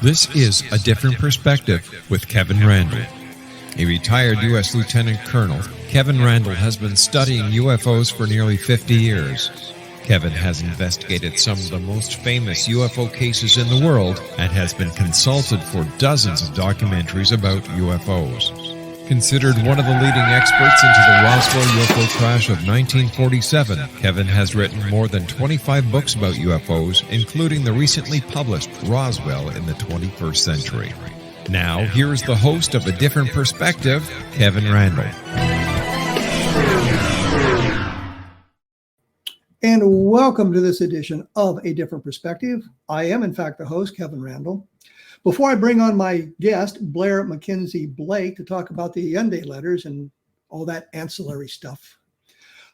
This is A Different Perspective with Kevin Randle. A retired U.S. Lieutenant Colonel, Kevin Randle has been studying UFOs for nearly 50 years. Kevin has investigated some of the most famous UFO cases in the world and has been consulted for dozens of documentaries about UFOs. Considered one of the leading experts into the Roswell UFO crash of 1947, Kevin has written more than 25 books about UFOs, including the recently published Roswell in the 21st Century. Now, here is the host of A Different Perspective, Kevin Randle. And welcome to this edition of A Different Perspective. I am, in fact, the host, Kevin Randle. Before I bring on my guest, Blair MacKenzie Blake, to talk about the Allende letters and all that ancillary stuff,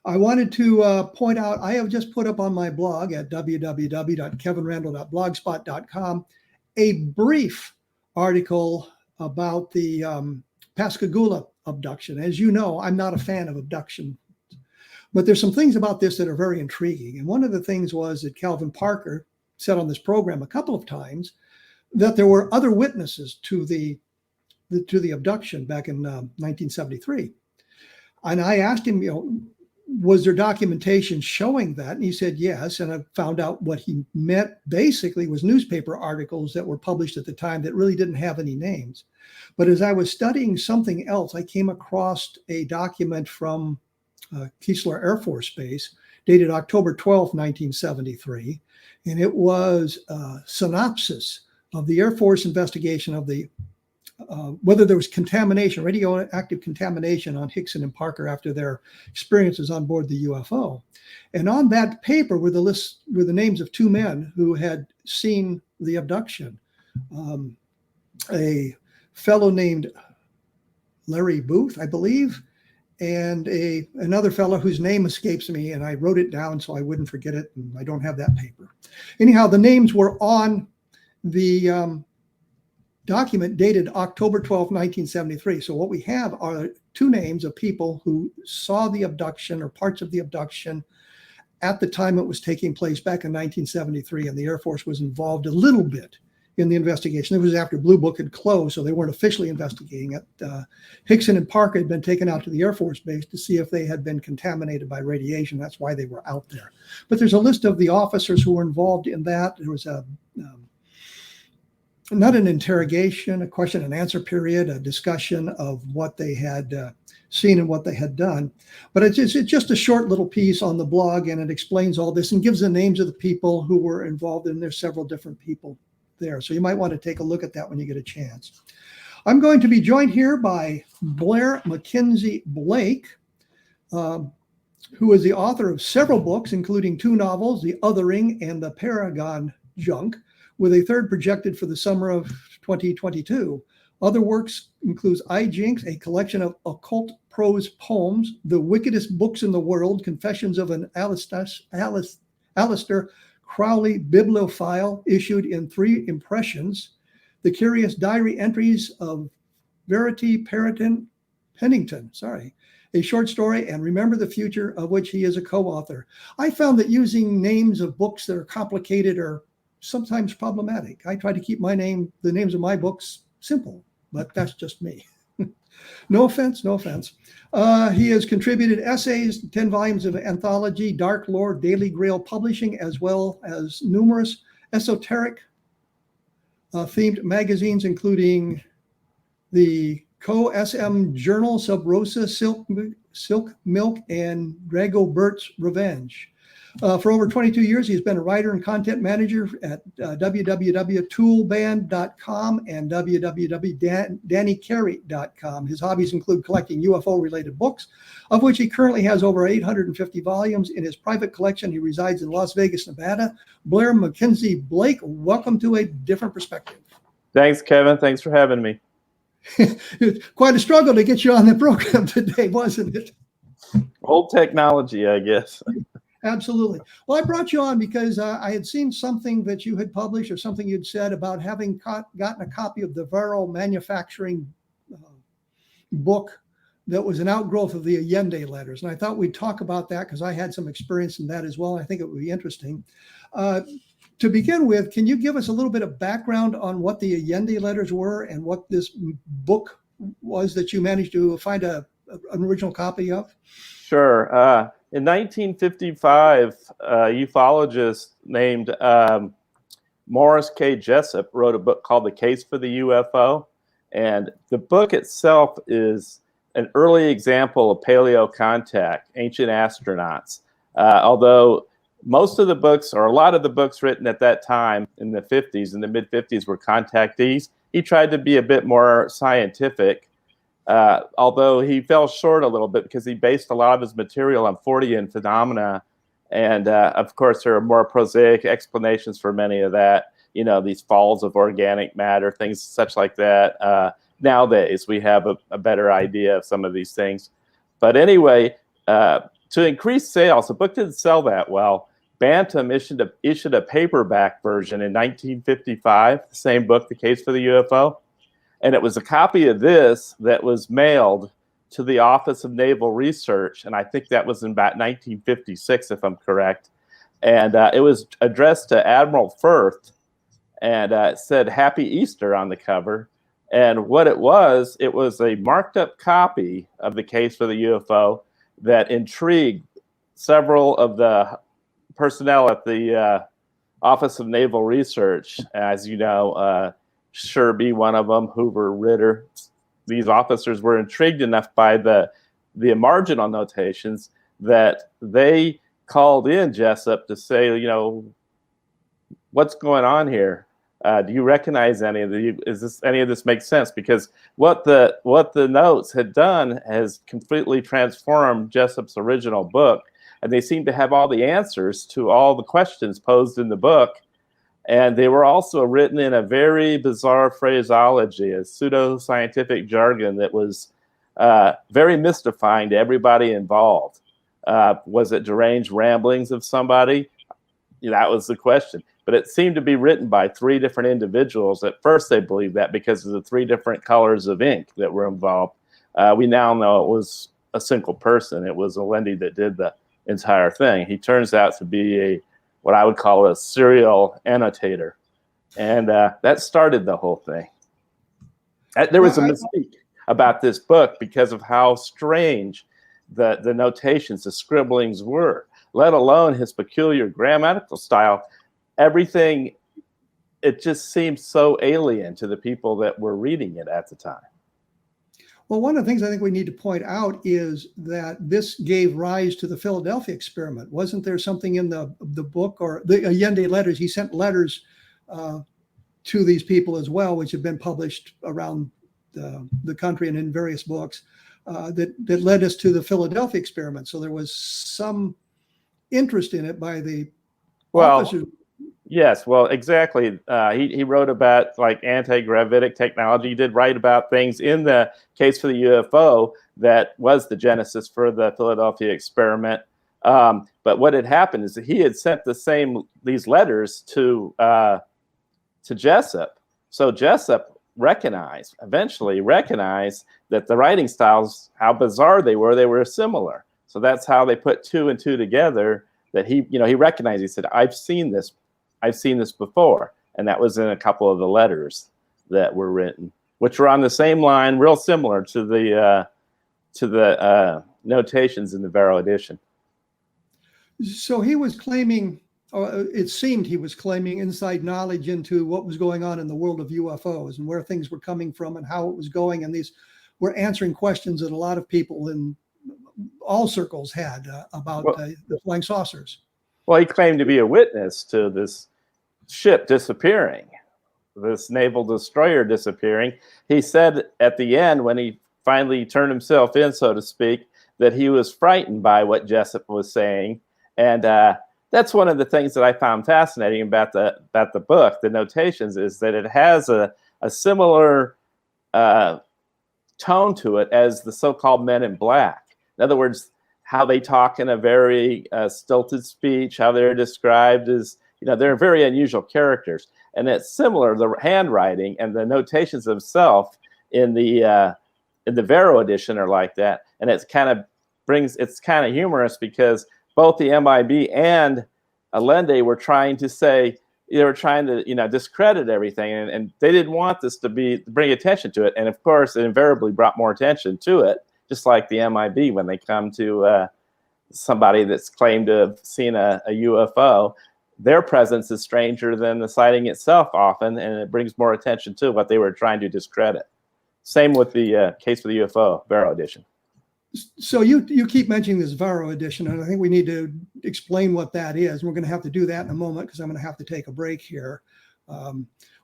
I wanted to point out, I have just put up on my blog at www.kevinrandle.blogspot.com a brief article about the Pascagoula abduction. As you know, I'm not a fan of abduction, but there's some things about this that are very intriguing. And one of the things was that Calvin Parker said on this program a couple of times that there were other witnesses to the abduction back in 1973. And I asked him, was there documentation showing that? And he said yes. And I found out what he meant basically was newspaper articles that were published at the time that really didn't have any names. But as I was studying something else, I came across a document from Keesler Air Force Base dated October 12, 1973. And it was a synopsis of the Air Force investigation of the whether there was contamination, radioactive contamination on Hickson and Parker after their experiences on board the UFO. And on that paper were the names of two men who had seen the abduction. A fellow named Larry Booth, I believe, and another fellow whose name escapes me, and I wrote it down so I wouldn't forget it, and I don't have that paper. Anyhow, the names were on the document dated October 12, 1973. So what we have are two names of people who saw the abduction or parts of the abduction at the time it was taking place back in 1973, and the Air Force was involved a little bit in the investigation. It was after Blue Book had closed, so they weren't officially investigating it. Hickson and Parker had been taken out to the Air Force Base to see if they had been contaminated by radiation. That's why they were out there. But there's a list of the officers who were involved in that. There was not an interrogation, a question and answer period, a discussion of what they had seen and what they had done. But it's just a short little piece on the blog, and it explains all this and gives the names of the people who were involved, and there's several different people there. So you might want to take a look at that when you get a chance. I'm going to be joined here by Blair MacKenzie Blake, who is the author of several books, including two novels, The Othering and the Paragon Junk, with a third projected for the summer of 2022. Other works includes Ijynx, a collection of occult prose poems, The Wickedest Books in the World, Confessions of an Aleister Crowley Bibliophile, issued in 3 impressions, The Curious Diary Entries of Verity, Pennington, a short story, and Remember the Future, of which he is a co-author. I found that using names of books that are complicated are sometimes problematic. I try to keep the names of my books simple, but that's just me. No offense. He has contributed essays, 10 volumes of anthology, Darklore, Daily Grail Publishing, as well as numerous esoteric-themed magazines, including the CoSM Journal, Sub Rosa, Silkmilk, and Dagobert's Revenge. For over 22 years, he's been a writer and content manager at www.toolband.com and www.dannycarey.com. His hobbies include collecting UFO-related books, of which he currently has over 850 volumes in his private collection. He resides in Las Vegas, Nevada. Blair MacKenzie Blake, welcome to A Different Perspective. Thanks, Kevin. Thanks for having me. Quite a struggle to get you on the program today, wasn't it? Old technology, I guess. Absolutely. Well, I brought you on because I had seen something that you had published or something you'd said about having gotten a copy of the VARO manufacturing book that was an outgrowth of the Allende letters. And I thought we'd talk about that because I had some experience in that as well. I think it would be interesting. To begin with, can you give us a little bit of background on what the Allende letters were and what this book was that you managed to find an original copy of? Sure. In 1955, a ufologist named Morris K. Jessup wrote a book called The Case for the UFO. And the book itself is an early example of paleo contact, ancient astronauts. Although most of the books, or a lot of the books written at that time in the 50s, in the mid-50s, were contactees. He tried to be a bit more scientific, although he fell short a little bit because he based a lot of his material on Fortean phenomena. And of course, there are more prosaic explanations for many of that. You know, these falls of organic matter, things such like that. Nowadays, we have a better idea of some of these things. But anyway, to increase sales, the book didn't sell that well. Bantam issued a paperback version in 1955, the same book, The Case for the UFO. And it was a copy of this that was mailed to the Office of Naval Research. And I think that was in about 1956, if I'm correct. And it was addressed to Admiral Firth. And it said Happy Easter on the cover. And what it was a marked up copy of The Case for the UFO that intrigued several of the personnel at the Office of Naval Research. As you know, Sherby, one of them, Hoover, Ritter. These officers were intrigued enough by the marginal notations that they called in Jessup to say, you know, what's going on here? Do you recognize any of any of this makes sense? Because what the notes had done has completely transformed Jessup's original book, and they seem to have all the answers to all the questions posed in the book. And they were also written in a very bizarre phraseology, a pseudo-scientific jargon that was very mystifying to everybody involved. Was it deranged ramblings of somebody? That was the question. But it seemed to be written by three different individuals. At first, they believed that because of the three different colors of ink that were involved. We now know it was a single person. It was Allende that did the entire thing. He turns out to be what I would call a serial annotator. And that started the whole thing. There was a mystique about this book because of how strange the notations, the scribblings were, let alone his peculiar grammatical style. Everything, it just seemed so alien to the people that were reading it at the time. Well, one of the things I think we need to point out is that this gave rise to the Philadelphia experiment. Wasn't there something in the book or the Allende letters? He sent letters to these people as well, which have been published around the country and in various books that led us to the Philadelphia experiment. So there was some interest in it by the officers. Yes, well, exactly. He wrote about like anti-gravitic technology. He did write about things in The Case for the UFO that was the genesis for the Philadelphia experiment. But what had happened is that he had sent these letters to Jessup. So Jessup eventually recognized that the writing styles, how bizarre they were similar. So that's how they put two and two together. That he recognized. He said, I've seen this before. And that was in a couple of the letters that were written, which were on the same line, real similar to the notations in the VARO edition. So he was claiming, or it seemed he was claiming, inside knowledge into what was going on in the world of UFOs and where things were coming from and how it was going. And these were answering questions that a lot of people in all circles had about the flying saucers. Well, he claimed to be a witness to this ship disappearing, this naval destroyer disappearing. He said at the end, when he finally turned himself in, so to speak, that he was frightened by what Jessup was saying. And that's one of the things that I found fascinating about the book, the notations, is that it has a similar tone to it as the so-called Men in Black. In other words, how they talk in a very stilted speech, how they're described as, they're very unusual characters. And it's similar, the handwriting and the notations themselves in the VARO edition are like that. And it's kind of humorous because both the MIB and Allende were trying to say, they were trying to, discredit everything, and they didn't want this to bring attention to it. And of course, it invariably brought more attention to it, just like the MIB when they come to somebody that's claimed to have seen a UFO. Their presence is stranger than the sighting itself often, and it brings more attention to what they were trying to discredit. Same with the Case for the UFO, VARO edition. So you keep mentioning this VARO edition, and I think we need to explain what that is. We're going to have to do that in a moment because I'm going to have to take a break here.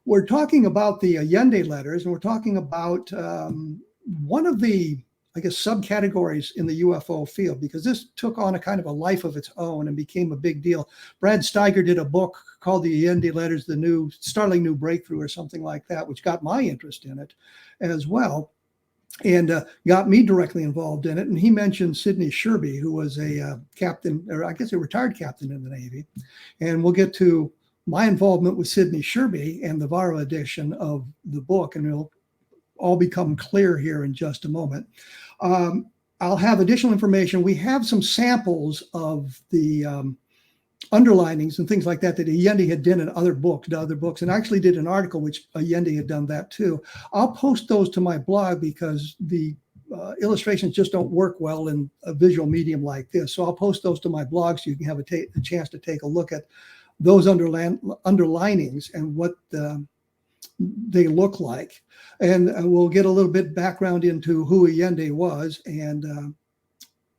We're talking about the Allende letters, and we're talking about one of the, I guess, subcategories in the UFO field, because this took on a kind of a life of its own and became a big deal. Brad Steiger did a book called The Allende Letters, the new startling new breakthrough, or something like that, which got my interest in it as well, and got me directly involved in it. And he mentioned Sidney Sherby, who was a captain, or I guess a retired captain in the Navy. And we'll get to my involvement with Sidney Sherby and the VARO edition of the book, and it'll all become clear here in just a moment. I'll have additional information. We have some samples of the underlinings and things like that Allende had done in other books, and I actually did an article which Allende had done that too. I'll post those to my blog because the illustrations just don't work well in a visual medium like this. So I'll post those to my blog so you can have a chance to take a look at those underlinings and what they look like. And we'll get a little bit background into who Allende was and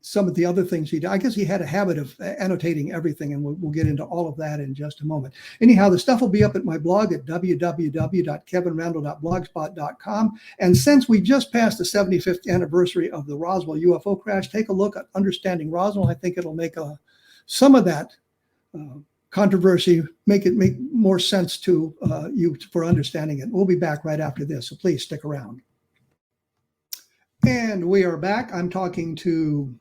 some of the other things he did. I guess he had a habit of annotating everything, and we'll get into all of that in just a moment. Anyhow, the stuff will be up at my blog at www.kevinrandle.blogspot.com. And since we just passed the 75th anniversary of the Roswell UFO crash, take a look at Understanding Roswell. I think it'll make some of that controversy, make more sense to you for understanding it. We'll be back right after this, so please stick around. And we are back. I'm talking to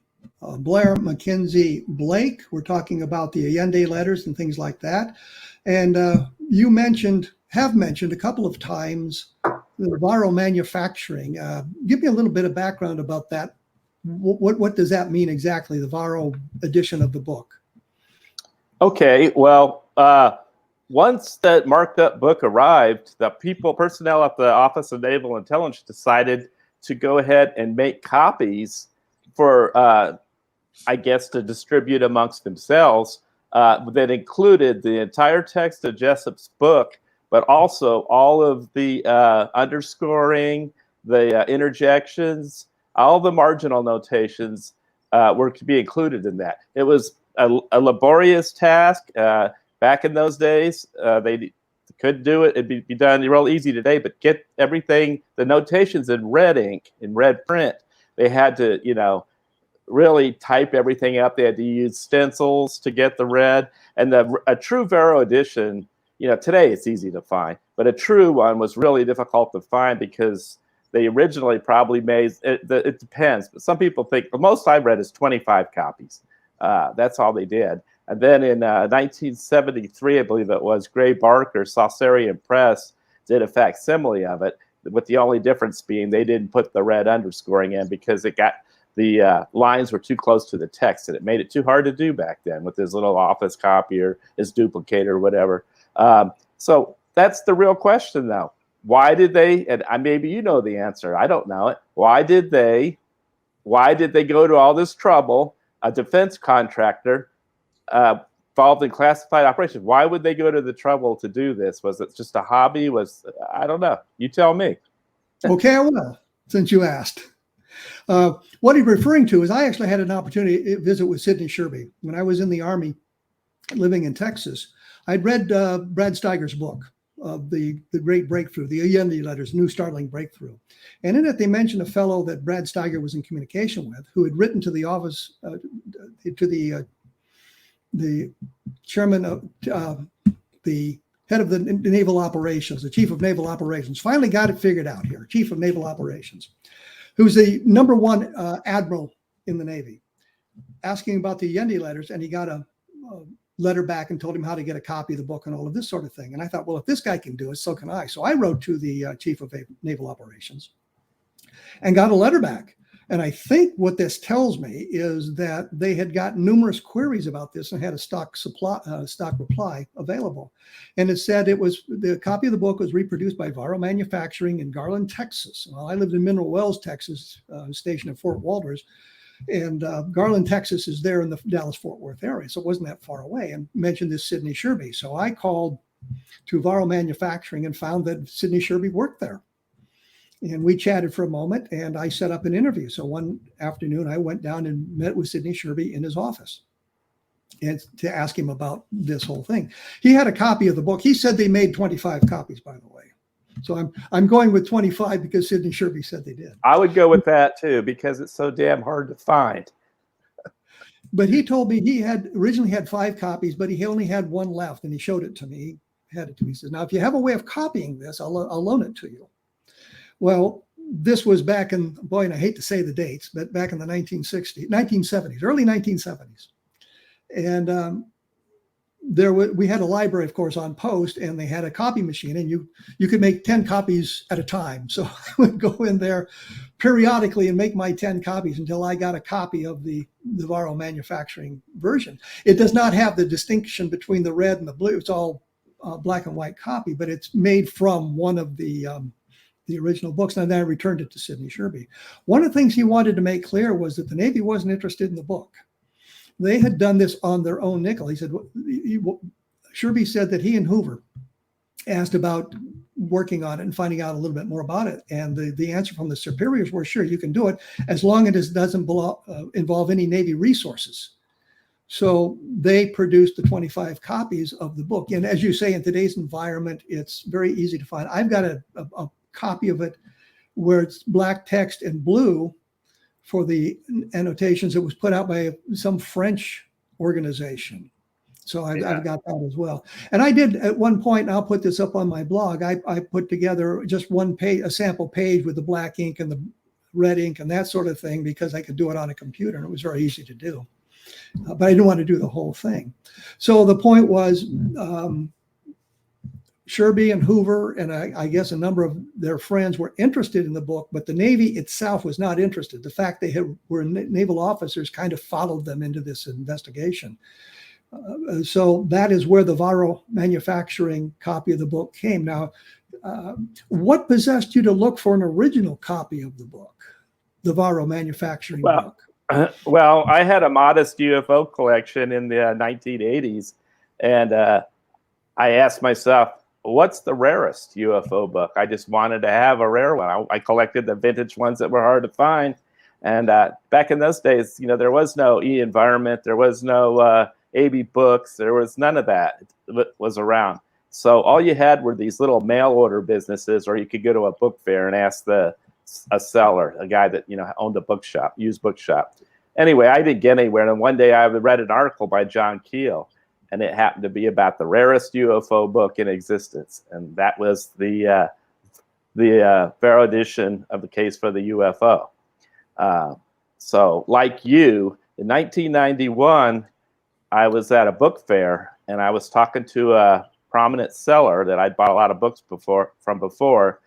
Blair MacKenzie Blake. We're talking about the Allende letters and things like that. And you have mentioned a couple of times the VARO manufacturing. Give me a little bit of background about that. What does that mean exactly, the VARO edition of the book? Okay, well, once that marked up book arrived, the personnel at the Office of Naval Intelligence decided to go ahead and make copies for, I guess, to distribute amongst themselves that included the entire text of Jessup's book, but also all of the underscoring, the interjections, all the marginal notations were to be included in that. It was a laborious task. Back in those days, they could do it. It'd be done real easy today, but get everything, the notations in red ink, in red print. They had to, really type everything up. They had to use stencils to get the red. And a true VARO edition, today it's easy to find, but a true one was really difficult to find because they originally probably made, it depends, but some people think, the most I've read is 25 copies. That's all they did. And then in 1973, I believe it was, Gray Barker, Saucerian Press, did a facsimile of it, with the only difference being they didn't put the red underscoring in because the lines were too close to the text, and it made it too hard to do back then with his little office copier, his duplicator, or whatever. So that's the real question, though. Why did they, and maybe you know the answer, I don't know it, why did they go to all this trouble, a defense contractor involved in classified operations? Why would they go to the trouble to do this? Was it just a hobby? I don't know. You tell me. Okay, I will, since you asked. What he's referring to is I actually had an opportunity to visit with Sidney Sherby. When I was in the Army living in Texas, I'd read Brad Steiger's book, the Great Breakthrough, the Allende Letters, New Startling Breakthrough. And in it, they mentioned a fellow that Brad Steiger was in communication with who had written to the office, to the chairman of the head of the naval operations, the chief of naval operations, finally got it figured out here, chief of naval operations, who's the #1 admiral in the Navy, asking about the Allende letters. And he got a letter back and told him how to get a copy of the book and all of this sort of thing. And I thought, well, if this guy can do it, so can I. So I wrote to the chief of naval operations and got a letter back. And I think what this tells me is that they had gotten numerous queries about this and had a stock reply available. And it said the copy of the book was reproduced by VARO Manufacturing in Garland, Texas. Well, I lived in Mineral Wells, Texas, stationed at Fort Walters. And Garland, Texas is there in the Dallas-Fort Worth area. So it wasn't that far away, and mentioned this Sidney Sherby. So I called to VARO Manufacturing and found that Sidney Sherby worked there. And we chatted for a moment, and I set up an interview. So one afternoon, I went down and met with Sidney Sherby in his office and to ask him about this whole thing. He had a copy of the book. He said they made 25 copies, by the way. So I'm going with 25 because Sidney Sherby said they did. I would go with that too, because it's so damn hard to find. But he told me he had originally had 5 copies, but he only had 1 left, and he showed it to me. He had it to me. He says, "Now, if you have a way of copying this, I'll loan it to you." Well, this was back in, boy, and I hate to say the dates, but back in the 1970s, early 1970s. And we had a library, of course, on post, and they had a copy machine, and you could make 10 copies at a time. So I would go in there periodically and make my 10 copies until I got a copy of the VARO Manufacturing version. It does not have the distinction between the red and the blue. It's all black and white copy, but it's made from one of the original books, and then I returned it to Sidney Sherby. One of the things he wanted to make clear was that the Navy wasn't interested in the book. They had done this on their own nickel. He said, Sherby said that he and Hoover asked about working on it and finding out a little bit more about it. And the answer from the superiors were, sure, you can do it as long as it doesn't involve any Navy resources. So they produced the 25 copies of the book. And as you say, in today's environment, it's very easy to find. I've got a copy of it where it's black text and blue for the annotations. It was put out by some French organization. So I've got that as well. And I did at one point, and I'll put this up on my blog, I put together just one page, a sample page with the black ink and the red ink and that sort of thing, because I could do it on a computer and it was very easy to do. But I didn't want to do the whole thing. So the point was, Sherby and Hoover and I guess a number of their friends were interested in the book, but the Navy itself was not interested. The fact they were naval officers kind of followed them into this investigation. So that is where the VARO Manufacturing copy of the book came. Now, what possessed you to look for an original copy of the book, the VARO Manufacturing book? Well, I had a modest UFO collection in the 1980s, and I asked myself, what's the rarest UFO book? I just wanted to have a rare one. I collected the vintage ones that were hard to find. And back in those days, there was no e-environment. There was no AB books. There was none of that was around. So all you had were these little mail order businesses, or you could go to a book fair and ask a seller, a guy that owned a bookshop, used bookshop. Anyway, I didn't get anywhere. And one day I read an article by John Keel, and it happened to be about the rarest UFO book in existence, and that was the VARO edition of the Case for the UFO. So, like you, in 1991, I was at a book fair, and I was talking to a prominent seller that I'd bought a lot of books from before,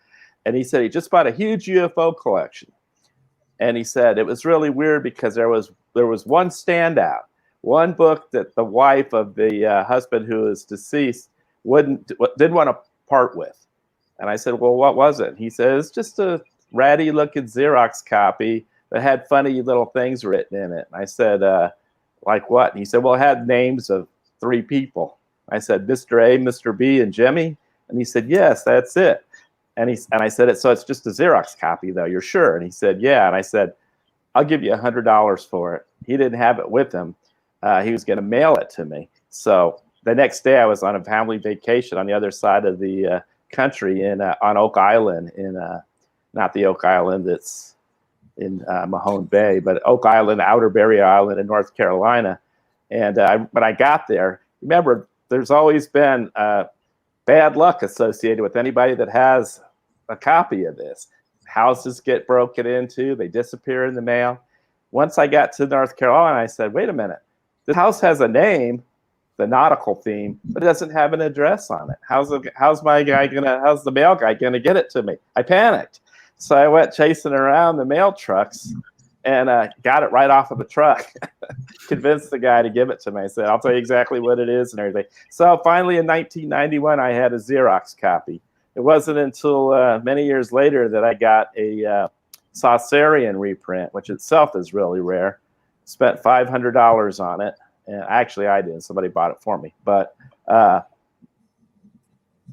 and he said he just bought a huge UFO collection, and he said it was really weird because there was one standout. One book that the wife of the husband who is deceased didn't want to part with. And I said, well, what was it? He said, it's just a ratty looking Xerox copy that had funny little things written in it. And I said, like what? And he said, well, it had names of 3 people. I said, Mr. A, Mr. B, and Jimmy. And he said, yes, that's it. And I said, so it's just a Xerox copy though, you're sure? And he said, yeah. And I said, I'll give you $100 for it. He didn't have it with him. He was going to mail it to me. So the next day I was on a family vacation on the other side of the country on Oak Island, not the Oak Island that's in Mahone Bay, but Oak Island, Outer Berry Island in North Carolina. And when I got there, remember, there's always been bad luck associated with anybody that has a copy of this. Houses get broken into, they disappear in the mail. Once I got to North Carolina, I said, wait a minute. The house has a name, the nautical theme, but it doesn't have an address on it. How's the mail guy gonna get it to me? I panicked. So I went chasing around the mail trucks, and got it right off of the truck. Convinced the guy to give it to me. I said, I'll tell you exactly what it is and everything. So finally in 1991, I had a Xerox copy. It wasn't until many years later that I got a Saucerian reprint, which itself is really rare. Spent $500 on it. And actually, I didn't. Somebody bought it for me. But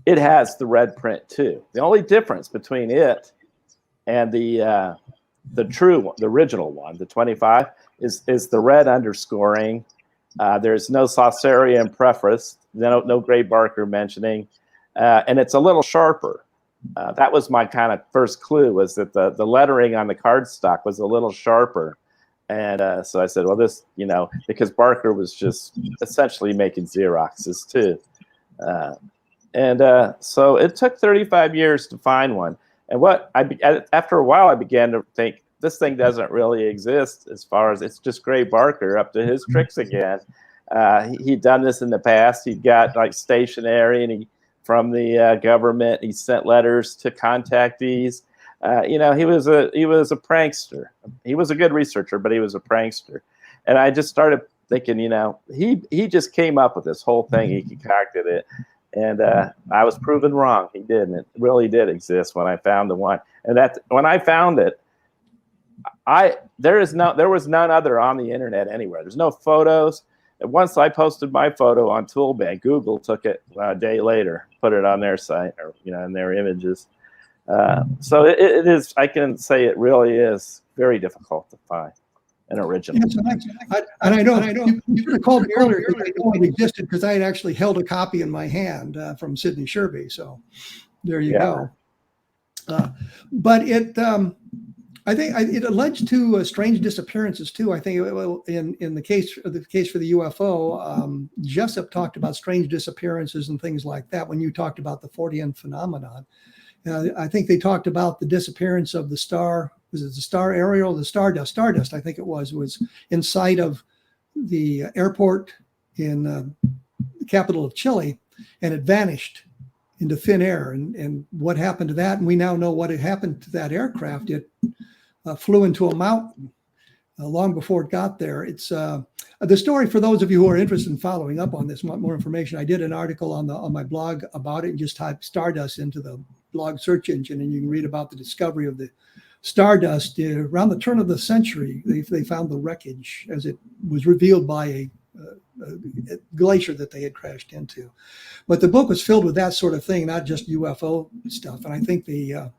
it has the red print too. The only difference between it and the true one, the original one, the 25, is the red underscoring. There's no Saucerian preface, no Gray Barker mentioning, and it's a little sharper. That was my kind of first clue, was that the lettering on the cardstock was a little sharper. And so I said, well, this, because Barker was just essentially making Xeroxes too. So it took 35 years to find one. And after a while, I began to think, this thing doesn't really exist, as far as it's just Gray Barker up to his tricks again. He'd done this in the past. He'd got like stationery and from the government. He sent letters to contactees. He was a prankster. He was a good researcher, but he was a prankster. And I just started thinking, he just came up with this whole thing. He concocted it. And I was proven wrong. He didn't. It really did exist when I found the one. And when I found it, there was none other on the internet anywhere. There's no photos. And once I posted my photo on Toolbank, Google took it a day later, put it on their site, or in their images. So it is. I can say it really is very difficult to find an original. Yes, and I know you called me earlier. I know it existed because I had actually held a copy in my hand from Sidney Sherby. So there you go. But I think it alleged to strange disappearances too. I think in the case for the UFO, Jessup talked about strange disappearances and things like that. When you talked about the Fortean phenomenon, I think they talked about the disappearance of the star. Was it the star Ariel? The Stardust. I think it was inside of the airport in the capital of Chile, and it vanished into thin air. And what happened to that? And we now know what had happened to that aircraft. It flew into a mountain long before it got there. It's the story, for those of you who are interested in following up on this, want more information. I did an article on my blog about it, and just type Stardust into the blog search engine, and you can read about the discovery of the Stardust around the turn of the century. They found the wreckage as it was revealed by a glacier that they had crashed into. But the book was filled with that sort of thing, not just UFO stuff. And I think the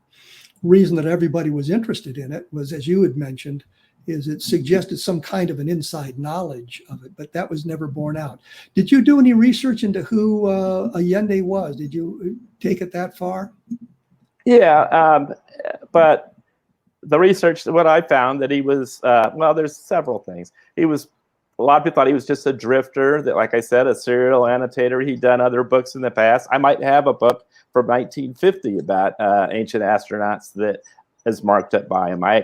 reason that everybody was interested in it was, as you had mentioned, is it suggested some kind of an inside knowledge of it, but that was never borne out. Did you do any research into who Allende was? Did you take it that far? Yeah, but the research, what I found, that he was, there's several things. A lot of people thought he was just a drifter, that, like I said, a serial annotator. He'd done other books in the past. I might have a book from 1950 about ancient astronauts that is marked up by him. I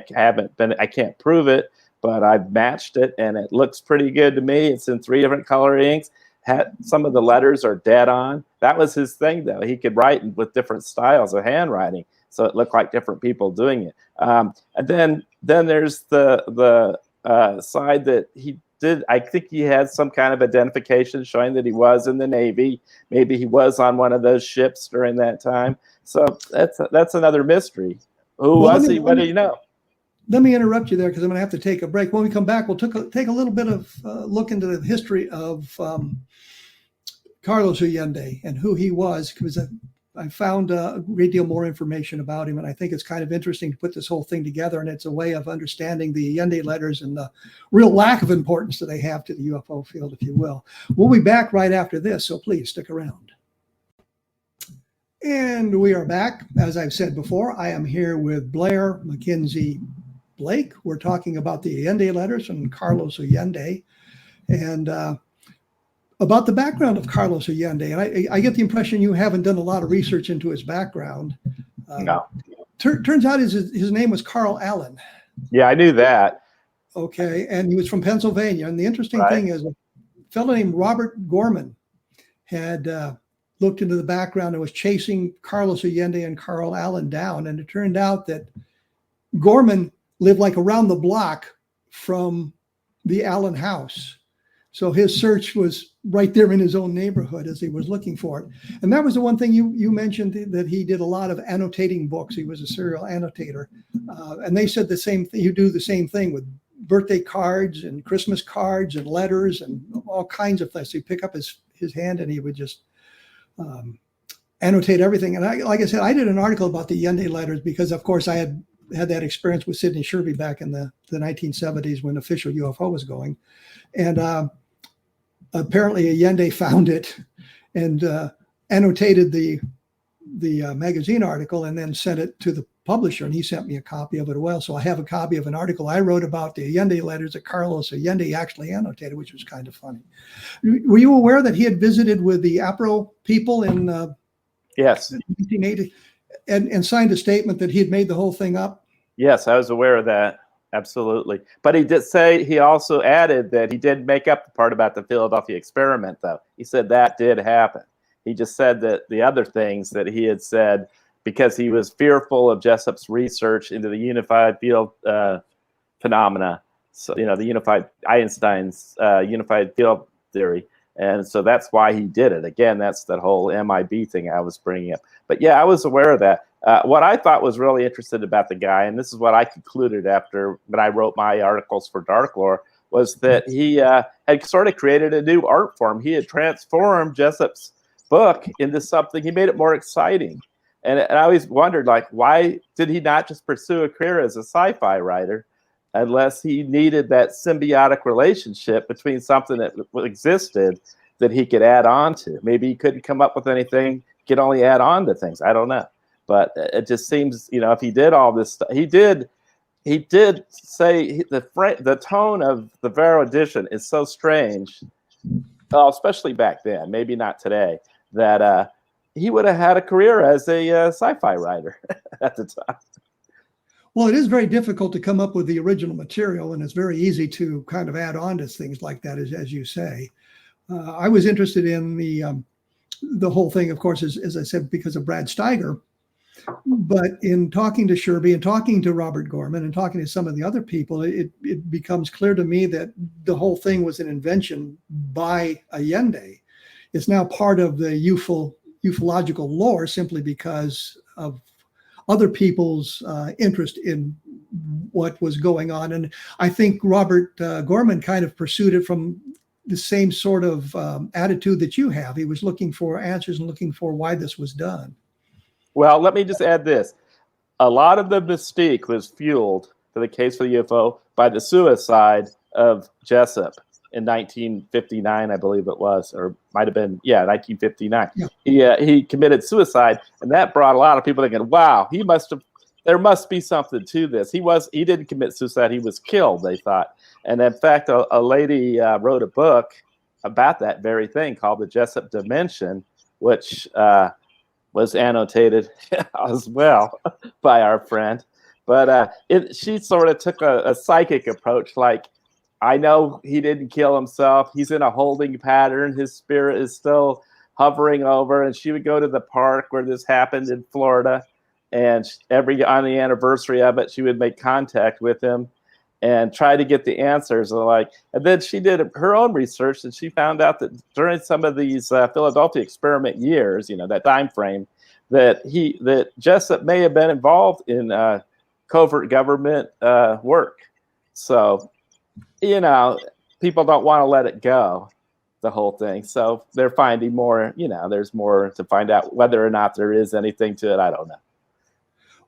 can't prove it, but I've matched it, and it looks pretty good to me. It's in 3 different color inks. Some of the letters are dead on. That was his thing, though. He could write with different styles of handwriting, so it looked like different people doing it. And then there's the side that he did. I think he had some kind of identification showing that he was in the Navy. Maybe he was on one of those ships during that time. So that's another mystery. Who was he? What do you know? Let me interrupt you there, because I'm going to have to take a break. When we come back, we'll take a little bit of look into the history of Carlos Allende and who he was, because I found a great deal more information about him, and I think it's kind of interesting to put this whole thing together, and it's a way of understanding the Allende letters and the real lack of importance that they have to the UFO field, if you will. We'll be back right after this, so please stick around. And we are back. As I've said before, I am here with Blair MacKenzie Blake. We're talking about the Allende letters and Carlos Allende, and about the background of Carlos Allende. And I get the impression you haven't done a lot of research into his background. No. Turns out his name was Carl Allen. Yeah, I knew that. Okay, and he was from Pennsylvania. And the interesting thing is, a fellow named Robert Gorman had looked into the background and was chasing Carlos Allende and Carl Allen down. And it turned out that Gorman lived like around the block from the Allen house. So his search was right there in his own neighborhood as he was looking for it. And that was the one thing you mentioned, that he did a lot of annotating books. He was a serial annotator. And they said the same thing. You do the same thing with birthday cards and Christmas cards and letters and all kinds of things. So he'd pick up his hand and he would just annotate everything. And like I said, I did an article about the Allende letters because, of course, I had that experience with Sidney Sherby back in the 1970s when official UFO was going. And apparently Allende found it and annotated the magazine article and then sent it to the publisher, and he sent me a copy of it as well. So I have a copy of an article I wrote about the Allende letters that Carlos Allende actually annotated, which was kind of funny. Were you aware that he had visited with the APRO people in Yes. 1980 and signed a statement that he had made the whole thing up? Yes, I was aware of that. Absolutely. But he did say, he also added that he did make up the part about the Philadelphia experiment, though. He said that did happen. He just said that the other things that he had said, because he was fearful of Jessup's research into the unified field phenomena, so, you know, the unified Einstein's unified field theory. And so that's why he did it. Again, that's that whole MIB thing I was bringing up. But yeah, I was aware of that. What I thought was really interesting about the guy, and this is what I concluded after when I wrote my articles for Darklore, was that he had sort of created a new art form. He had transformed Jessup's book into something. He made it more exciting. And I always wondered, like, why did he not just pursue a career as a sci-fi writer unless he needed that symbiotic relationship between something that existed that he could add on to? Maybe he couldn't come up with anything, he could only add on to things. I don't know. But it just seems, you know, if he did all this stuff, he did say the tone of the VARO edition is so strange, especially back then, maybe not today, that he would have had a career as a sci-fi writer at the time. Well, it is very difficult to come up with the original material, and it's very easy to kind of add on to things like that, as you say. I was interested in the whole thing, of course, as I said, because of Brad Steiger. But in talking to Sherby and talking to Robert Gorman and talking to some of the other people, it becomes clear to me that the whole thing was an invention by Allende. It's now part of the ufological lore simply because of other people's interest in what was going on. And I think Robert Gorman kind of pursued it from the same sort of attitude that you have. He was looking for answers and looking for why this was done. Well, let me just add this. A lot of the mystique was fueled for the case for the UFO by the suicide of Jessup in 1959, I believe it was, or might have been, 1959. Yeah. He committed suicide, and that brought a lot of people thinking, wow, there must be something to this. He didn't commit suicide, he was killed, they thought. And in fact, a lady wrote a book about that very thing called The Jessup Dimension, which was annotated as well by our friend. But she sort of took a psychic approach, like, I know he didn't kill himself. He's in a holding pattern. His spirit is still hovering over. And she would go to the park where this happened in Florida. And on the anniversary of it, she would make contact with him and try to get the answers. And then she did her own research, and she found out that during some of these Philadelphia experiment years, that time frame, that Jessup may have been involved in covert government work. So, people don't want to let it go, the whole thing. So they're finding more, there's more to find out whether or not there is anything to it. I don't know.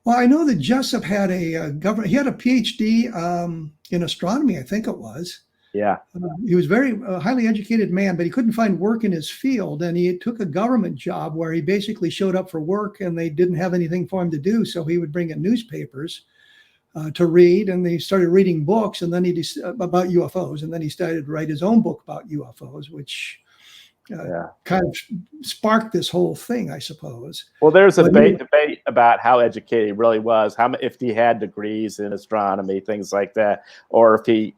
Well, I know that Jessup had he had a PhD in astronomy, I think it was. Yeah. He was very highly educated man, but he couldn't find work in his field. And he took a government job where he basically showed up for work and they didn't have anything for him to do. So he would bring in newspapers to read, and he started reading books, and then about UFOs, and then he started to write his own book about UFOs, which kind of sparked this whole thing, I suppose. Well, there's a debate about how educated he really was, if he had degrees in astronomy, things like that, or if he,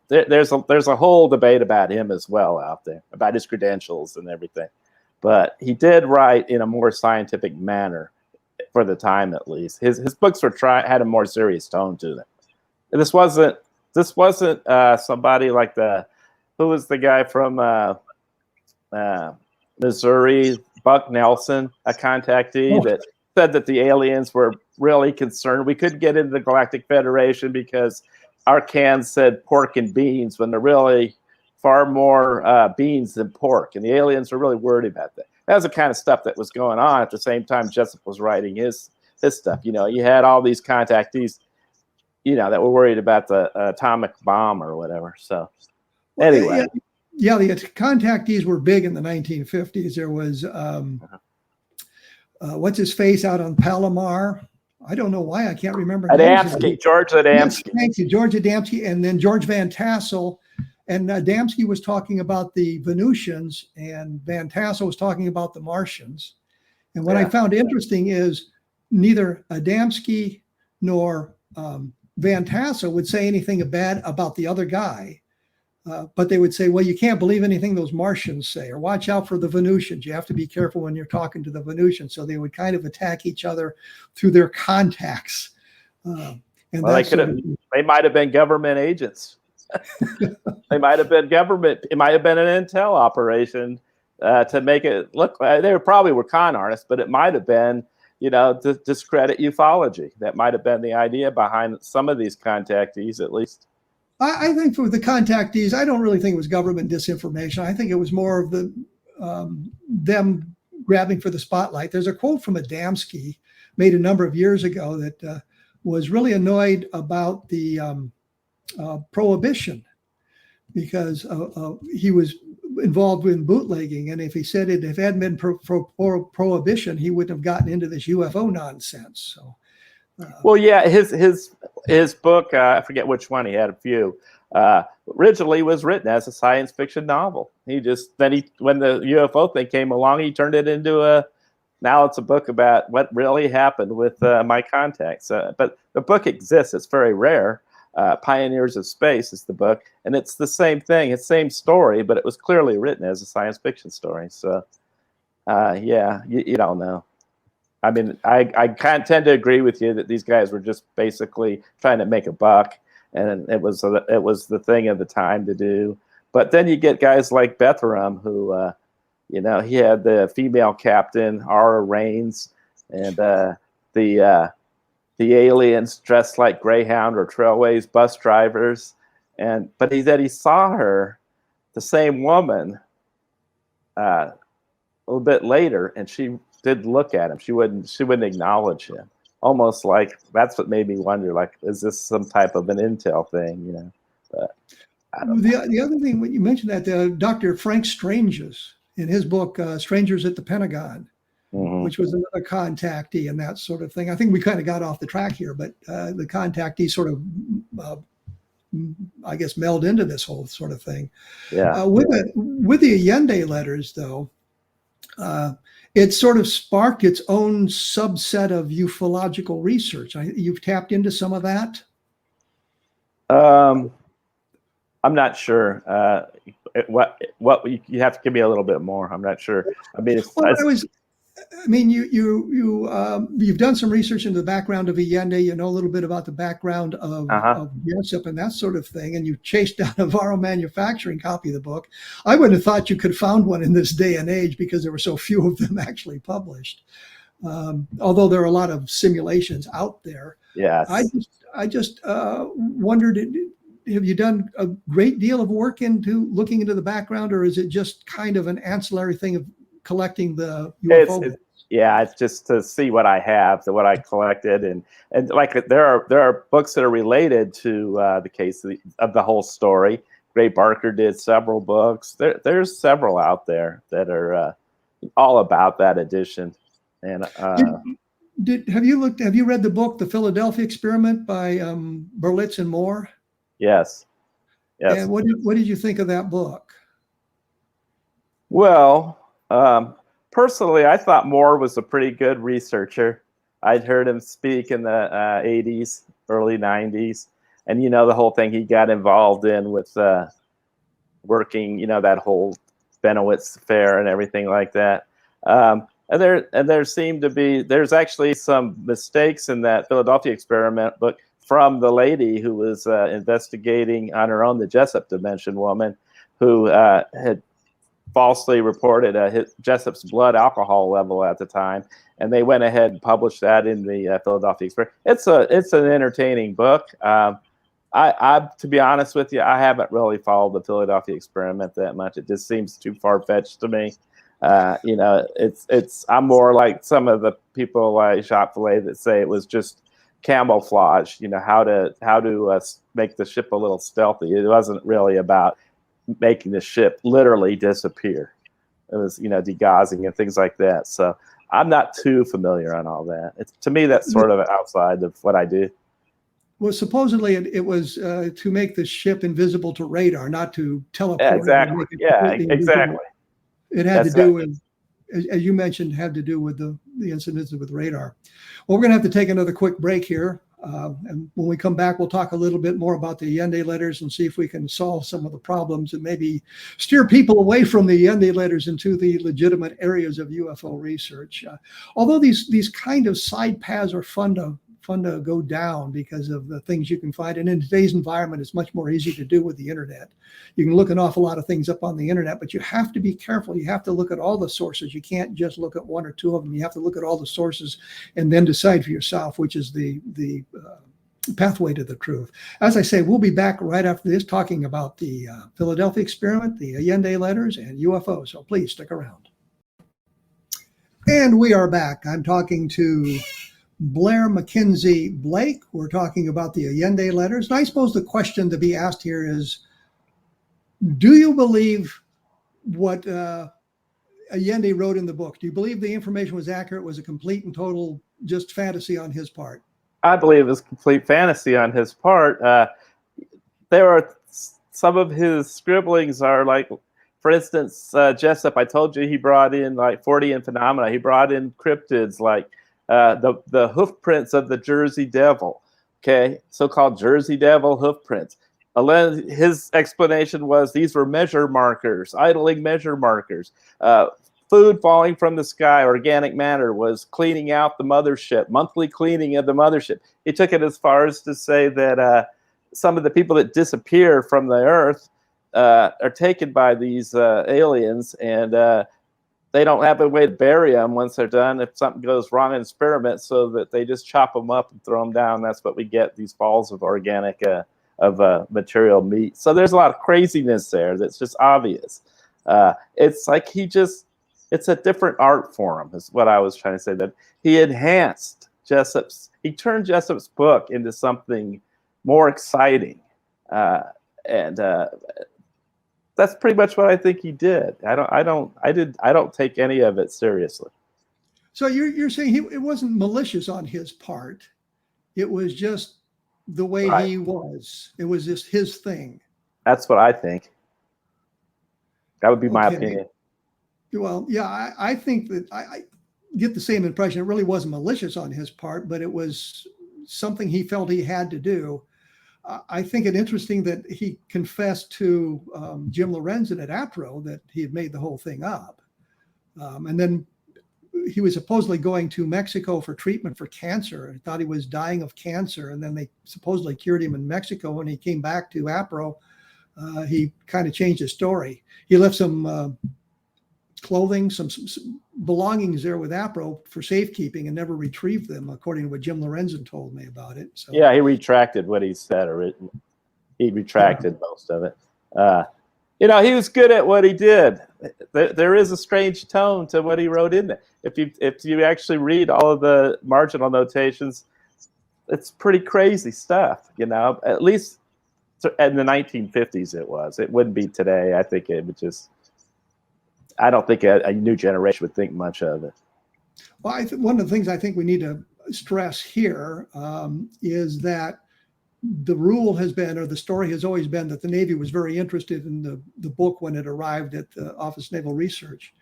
there's a whole debate about him as well out there, about his credentials and everything. But he did write in a more scientific manner, for the time at least. His books had a more serious tone to them. And this wasn't This wasn't somebody like who was the guy from Missouri, Buck Nelson, a contactee that said that the aliens were really concerned. We couldn't get into the Galactic Federation because our cans said pork and beans when they're really far more beans than pork. And the aliens were really worried about that. That was the kind of stuff that was going on at the same time Jessup was writing his stuff. You know, you had all these contactees, you know, that were worried about the atomic bomb or whatever. So anyway. Yeah, the contactees were big in the 1950s. There was, what's his face out on Palomar? I don't know why I can't remember. Adamski, George Adamski. Yes, thank you, George Adamski, and then George Van Tassel. And Adamski was talking about the Venusians, and Van Tassel was talking about the Martians. And what I found interesting is neither Adamski nor Van Tassel would say anything bad about the other guy. But they would say, well, you can't believe anything those Martians say, or watch out for the Venusians. You have to be careful when you're talking to the Venusians. So they would kind of attack each other through their contacts. And well, they might have been government agents. They might have been government. It might have been an intel operation to make it look like they probably were con artists, but it might have been, you know, to discredit ufology. That might have been the idea behind some of these contactees, at least. I think for the contactees, I don't really think it was government disinformation. I think it was more of the them grabbing for the spotlight. There's a quote from Adamski made a number of years ago that was really annoyed about the prohibition because he was involved in bootlegging. And if he said if it hadn't been prohibition, he wouldn't have gotten into this UFO nonsense. So. Well, yeah, his book, I forget which one, he had a few, originally was written as a science fiction novel. When the UFO thing came along, he turned it into now it's a book about what really happened with my contacts. But the book exists. It's very rare. Pioneers of Space is the book. And it's the same thing. It's the same story, but it was clearly written as a science fiction story. So, yeah, you don't know. I mean, I kind of tend to agree with you that these guys were just basically trying to make a buck, and it was the thing of the time to do. But then you get guys like Bethurum, who, you know, he had the female captain, Aura Raines, and the aliens dressed like Greyhound or Trailways bus drivers, but he said he saw her, the same woman, a little bit later, and she did look at him. She wouldn't acknowledge him. Almost like that's what made me wonder, like, is this some type of an intel thing, you know? But I don't know. The other thing, when you mentioned that, Dr. Frank Stranges, in his book, Strangers at the Pentagon, which was another contactee and that sort of thing. I think we kind of got off the track here, but the contactee sort of, I guess, meld into this whole sort of thing. Yeah. With the Allende letters, though, it sort of sparked its own subset of ufological research. You've tapped into some of that? I'm not sure. What you have to give me a little bit more. I'm not sure. I mean, you've done some research into the background of Allende. You know a little bit about the background of Jessup and that sort of thing. And you chased down a VARO manufacturing copy of the book. I wouldn't have thought you could found one in this day and age because there were so few of them actually published. Although there are a lot of simulations out there. Yes. I just wondered, have you done a great deal of work into looking into the background, or is it just kind of an ancillary thing of collecting the UFO? It's just to see what I have, what I collected, and like there are books that are related to the case of the whole story. Gray Barker did several books. There's several out there that are all about that edition. And have you read the book The Philadelphia Experiment by Berlitz and Moore? Yes. And what did you think of that book? Well, personally, I thought Moore was a pretty good researcher. I'd heard him speak in the 80s, early 90s. And, you know, the whole thing he got involved in with working, you know, that whole Benowitz affair and everything like that. And there seemed to be, there's actually some mistakes in that Philadelphia Experiment book from the lady who was investigating on her own, the Jessup Dimension woman, who had falsely reported Jessup's blood alcohol level at the time, and they went ahead and published that in the Philadelphia Experiment. It's an entertaining book. I to be honest with you, I haven't really followed the Philadelphia Experiment that much. It just seems too far-fetched to me. You know, I'm more like some of the people like Jacques Vallée that say it was just camouflage. You know, how to make the ship a little stealthy. It wasn't really about making the ship literally disappear. It was, you know, degaussing and things like that. So I'm not too familiar on all that. To me, that's sort of outside of what I do. Well, supposedly it was to make the ship invisible to radar, not to teleport. Yeah, exactly. Yeah, exactly. It had to do with, as you mentioned, had to do with the incidents with radar. Well, we're going to have to take another quick break here. And when we come back, we'll talk a little bit more about the Allende letters and see if we can solve some of the problems and maybe steer people away from the Allende letters into the legitimate areas of UFO research. Although these kind of side paths are fun to go down because of the things you can find. And in today's environment, it's much more easy to do with the internet. You can look an awful lot of things up on the internet, but you have to be careful. You have to look at all the sources. You can't just look at one or two of them. You have to look at all the sources and then decide for yourself which is the pathway to the truth. As I say, we'll be back right after this talking about the Philadelphia Experiment, the Allende letters, and UFO. So please stick around. And we are back. I'm talking to Blair MacKenzie Blake. We're talking about the Allende letters. And I suppose the question to be asked here is, do you believe what Allende wrote in the book? Do you believe the information was accurate? Was a complete and total just fantasy on his part? I believe it was complete fantasy on his part. There are some of his scribblings are like, for instance, Jessup, I told you he brought in like 40 phenomena. He brought in cryptids like the hoof prints of the Jersey Devil, okay, so-called Jersey Devil hoof prints. His explanation was these were measure markers, idling measure markers. Food falling from the sky, organic matter, was cleaning out the mothership, monthly cleaning of the mothership. He took it as far as to say that some of the people that disappear from the Earth are taken by these aliens, and they don't have a way to bury them once they're done if something goes wrong in experiments, so that they just chop them up and throw them down. That's what we get, these balls of organic material meat. So there's a lot of craziness there that's just obvious. It's like it's a different art form is what I was trying to say, that he enhanced he turned Jessup's book into something more exciting. And that's pretty much what I think he did. I don't take any of it seriously. So you're saying it wasn't malicious on his part. It was just the way he was. It was just his thing. That's what I think. That would be my opinion. Well, yeah, I think that I get the same impression. It really wasn't malicious on his part, but it was something he felt he had to do. I think it interesting that he confessed to Jim Lorenzen at APRO that he had made the whole thing up. And then he was supposedly going to Mexico for treatment for cancer. He thought he was dying of cancer. And then they supposedly cured him in Mexico. When he came back to APRO, he kind of changed his story. He left some clothing, some belongings there with APRO for safekeeping and never retrieved them, according to what Jim Lorenzen told me about it. So, yeah, he retracted what he said, or he retracted most of it. He was good at what he did. There is a strange tone to what he wrote in there. If you actually read all of the marginal notations, it's pretty crazy stuff. At least in the 1950s it was. It wouldn't be today. I think it would just. I don't think a new generation would think much of it. Well, one of the things I think we need to stress here is that the rule has been, or the story has always been, that the Navy was very interested in the book when it arrived at the Office of Naval Research.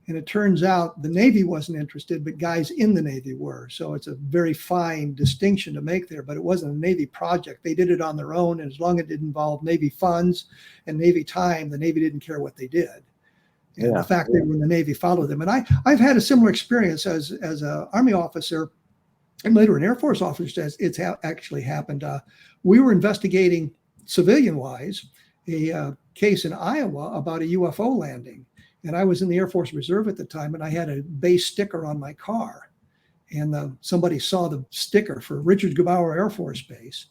And it turns out the Navy wasn't interested, but guys in the Navy were. So it's a very fine distinction to make there, but it wasn't a Navy project. They did it on their own. And as long as it didn't involve Navy funds and Navy time, the Navy didn't care what they did. And the fact that when the Navy followed them. And I've had a similar experience as an Army officer. and later an Air Force officer says it's actually happened. We were investigating civilian-wise a case in Iowa about a UFO landing. And I was in the Air Force Reserve at the time, and I had a base sticker on my car. And somebody saw the sticker for Richard Gebauer Air Force Base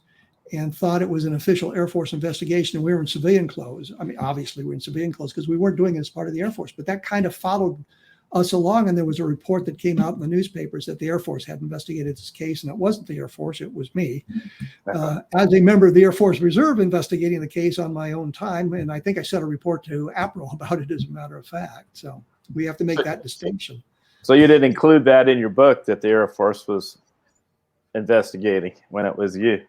and thought it was an official Air Force investigation. And we were in civilian clothes. I mean, obviously we're in civilian clothes because we weren't doing it as part of the Air Force, but that kind of followed us along. And there was a report that came out in the newspapers that the Air Force had investigated this case, and it wasn't the Air Force, it was me. As a member of the Air Force Reserve investigating the case on my own time, and I think I sent a report to APRO about it, as a matter of fact. So we have to make that distinction. So you didn't include that in your book, that the Air Force was investigating when it was you?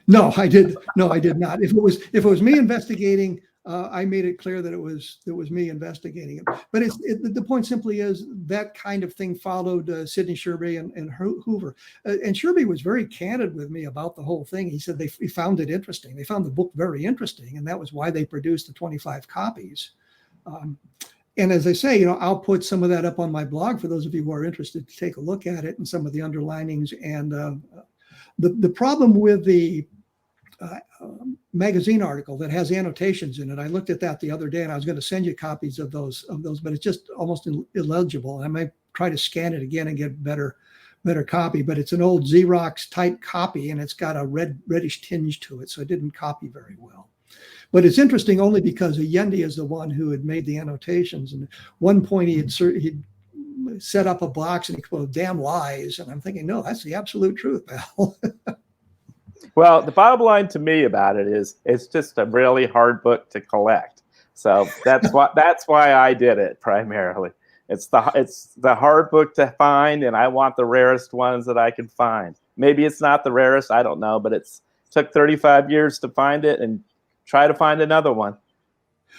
No, I did. No, I did not. If it was me investigating, I made it clear that it was me investigating it. But the point simply is that kind of thing followed Sidney Sherby and Hoover. And Sherby was very candid with me about the whole thing. He said they found it interesting. They found the book very interesting, and that was why they produced the 25 copies. And as I say, I'll put some of that up on my blog for those of you who are interested to take a look at it and some of the underlinings. And the problem with the magazine article that has annotations in it, I looked at that the other day, and I was going to send you copies of those, but it's just almost illegible. I might try to scan it again and get better copy, but it's an old Xerox type copy, and it's got a reddish tinge to it, so it didn't copy very well. But it's interesting only because Allende is the one who had made the annotations. And at one point he'd set up a box and he quoted "damn lies," and I'm thinking, no, that's the absolute truth, pal. Well, the bottom line to me about it is it's just a really hard book to collect. So that's why I did it primarily. It's the hard book to find, and I want the rarest ones that I can find. Maybe it's not the rarest, I don't know, but it's took 35 years to find it, and try to find another one.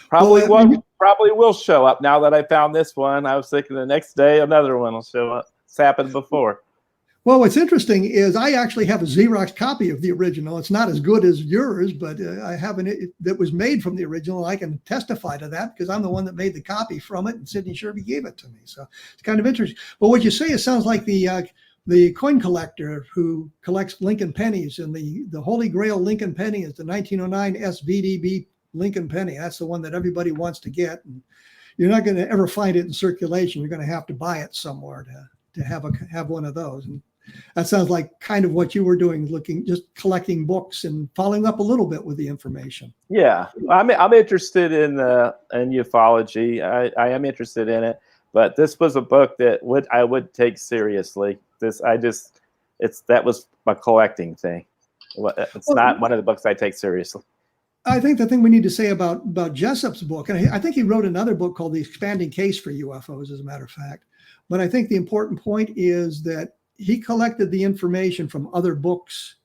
Probably will show up. Now that I found this one, I was thinking the next day another one will show up. It's happened before. Well, what's interesting is I actually have a Xerox copy of the original. It's not as good as yours, but I have that was made from the original. I can testify to that because I'm the one that made the copy from it, and Sidney Sherby gave it to me. So it's kind of interesting. But what you say, it sounds like the coin collector who collects Lincoln pennies, and the Holy Grail Lincoln penny is the 1909 SVDB Lincoln penny. That's the one that everybody wants to get. And you're not going to ever find it in circulation. You're going to have to buy it somewhere to have one of those. And that sounds like kind of what you were doing, just collecting books and following up a little bit with the information. Yeah, I'm interested in ufology. I am interested in it, but this was a book that I would take seriously. That was my collecting thing. It's not one of the books I take seriously. I think the thing we need to say about Jessup's book, and I think he wrote another book called The Expanding Case for UFOs, as a matter of fact. But I think the important point is that he collected the information from other books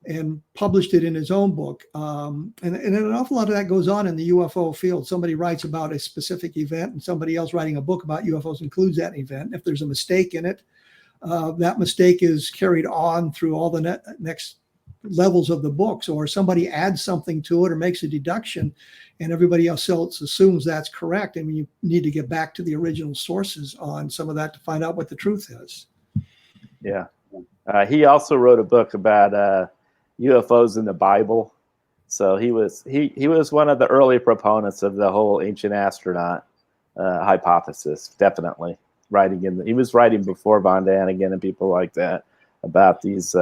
and published it in his own book. And an awful lot of that goes on in the UFO field. Somebody writes about a specific event, and somebody else writing a book about UFOs includes that event. If there's a mistake in it, that mistake is carried on through all the next levels of the books, or somebody adds something to it or makes a deduction, and everybody else assumes that's correct. And you need to get back to the original sources on some of that to find out what the truth is. Yeah. He also wrote a book about UFOs in the Bible. So he was one of the early proponents of the whole ancient astronaut hypothesis. Definitely he was writing before Von Daniken and people like that about these.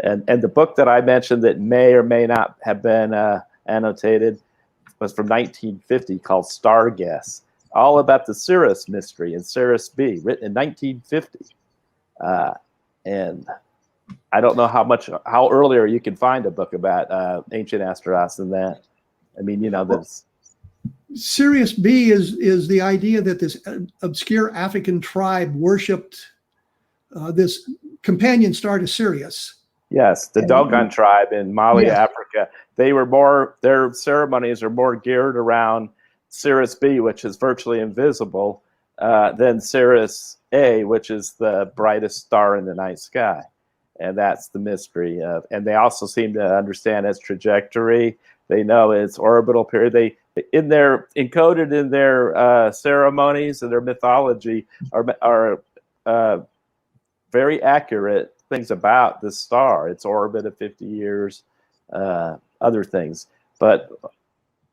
And the book that I mentioned that may or may not have been annotated was from 1950 called Star Guess, all about the Sirius mystery and Sirius B, written in 1950. And I don't know how earlier you can find a book about ancient astronauts than that. I mean, there's Sirius B is the idea that this obscure African tribe worshipped this companion star to Sirius. Yes, the Dogon tribe in Mali, yes. Africa. Their ceremonies are more geared around Sirius B, which is virtually invisible, than Sirius A, which is the brightest star in the night sky. And that's the mystery of, and they also seem to understand its trajectory. They know its orbital period. They encoded in their ceremonies and their mythology are very accurate things about this star, its orbit of 50 years, other things. But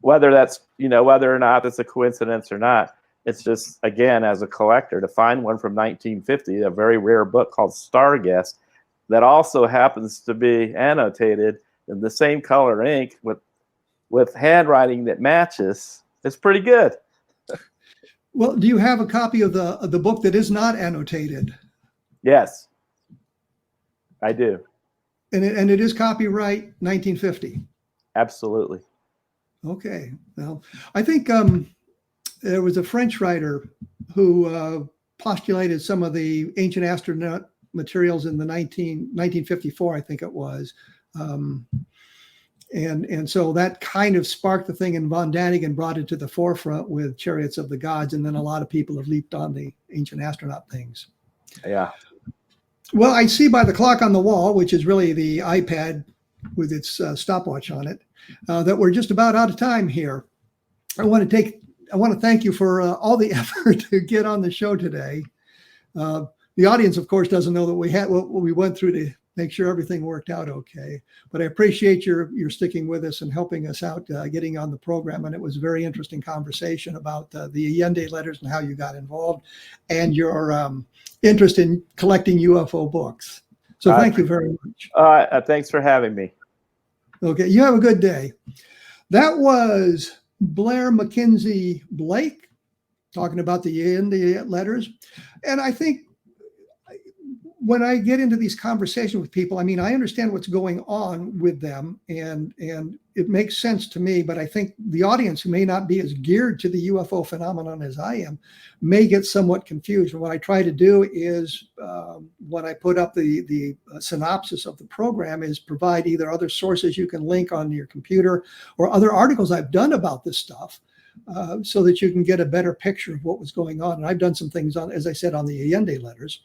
whether that's, whether or not it's a coincidence or not, it's just, again, as a collector, to find one from 1950, a very rare book called Starguest, that also happens to be annotated in the same color ink with handwriting that matches. It's pretty good. Well, do you have a copy of the book that is not annotated? Yes, I do. And it is copyright 1950. Absolutely. Okay. Well, I think there was a French writer who postulated some of the ancient astronaut materials in the 1954, I think it was. And so that kind of sparked the thing, and von Daniken brought it to the forefront with Chariots of the Gods, and then a lot of people have leaped on the ancient astronaut things. Yeah. Well, I see by the clock on the wall, which is really the iPad with its stopwatch on it, that we're just about out of time here. I want to thank you for all the effort to get on the show today. The audience, of course, doesn't know that we had what we went through to make sure everything worked out okay. But I appreciate your sticking with us and helping us out getting on the program. And it was a very interesting conversation about the Allende letters and how you got involved, and your interest in collecting UFO books. So thank you very much. Thanks for having me. Okay, you have a good day. That was Blair MacKenzie Blake talking about the Allende letters. And I think when I get into these conversations with people, I mean, I understand what's going on with them, and it makes sense to me, but I think the audience, who may not be as geared to the UFO phenomenon as I am, may get somewhat confused. And what I try to do is, when I put up the synopsis of the program, is provide either other sources you can link on your computer or other articles I've done about this stuff, so that you can get a better picture of what was going on. And I've done some things on, as I said, on the Allende letters.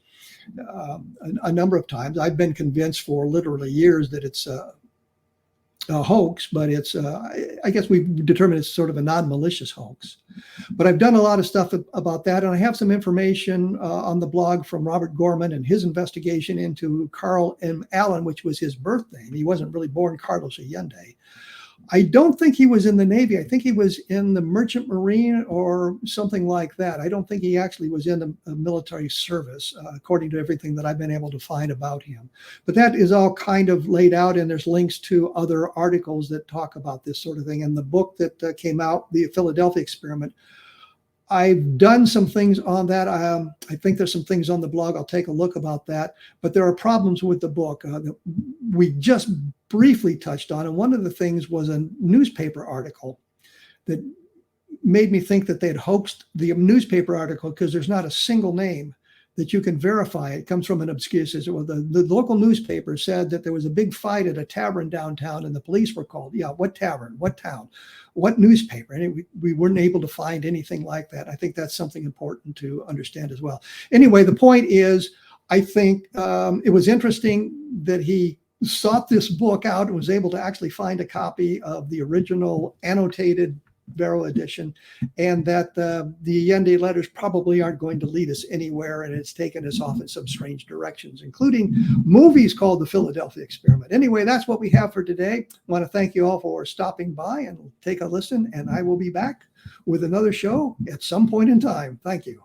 A number of times. I've been convinced for literally years that it's a hoax, but it's, I guess we've determined it's sort of a non-malicious hoax. But I've done a lot of stuff about that, and I have some information on the blog from Robert Gorman and his investigation into Carl M. Allen, which was his birth name. He wasn't really born Carlos Allende. I don't think he was in the Navy. I think he was in the Merchant Marine or something like that. I don't think he actually was in the military service, according to everything that I've been able to find about him. But that is all kind of laid out, and there's links to other articles that talk about this sort of thing. And the book that came out, The Philadelphia Experiment, I've done some things on that. I think there's some things on the blog. I'll take a look about that. But there are problems with the book that we just briefly touched on. And one of the things was a newspaper article that made me think that they had hoaxed the newspaper article, because there's not a single name that you can verify. It comes from an obscure system. Well, the local newspaper said that there was a big fight at a tavern downtown, and the police were called. Yeah, what tavern? What town? What newspaper? And we weren't able to find anything like that. I think that's something important to understand as well. Anyway, the point is, I think it was interesting that he sought this book out and was able to actually find a copy of the original annotated VARO edition, and that the Allende letters probably aren't going to lead us anywhere, and it's taken us off in some strange directions, including movies called The Philadelphia Experiment. Anyway, that's what we have for today. I want to thank you all for stopping by and take a listen, and I will be back with another show at some point in time. Thank you.